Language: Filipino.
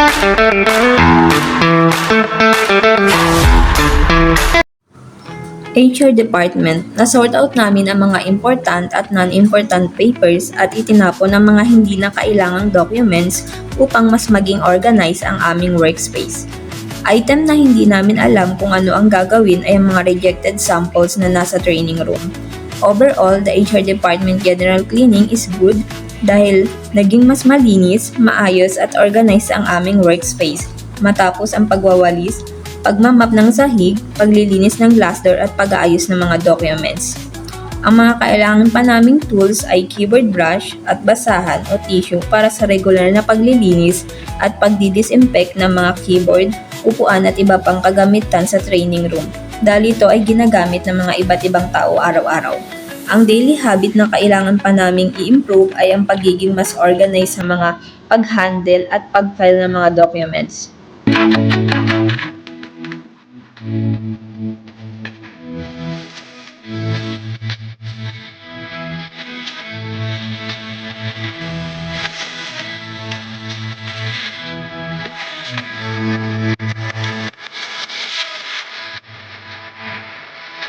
HR department, na-sort out namin ang mga important at non-important papers at itinapon ang mga hindi na kailangang documents upang mas maging organized ang aming workspace. Item na hindi namin alam kung ano ang gagawin ay ang mga rejected samples na nasa training room. Overall, the HR department general cleaning is good dahil naging mas malinis, maayos at organized ang aming workspace matapos ang pagwawalis, pagmamap ng sahig, paglilinis ng glassdoor at pag-aayos ng mga documents. Ang mga kailangan pa naming tools ay keyboard brush at basahan o tissue para sa regular na paglilinis at pagdidisinfect ng mga keyboard, upuan at iba pang kagamitan sa training room dahil ito ay ginagamit ng mga iba't ibang tao araw-araw. Ang daily habit na kailangan pa naming i-improve ay ang pagiging mas organized sa mga pag-handle at pag-file ng mga documents.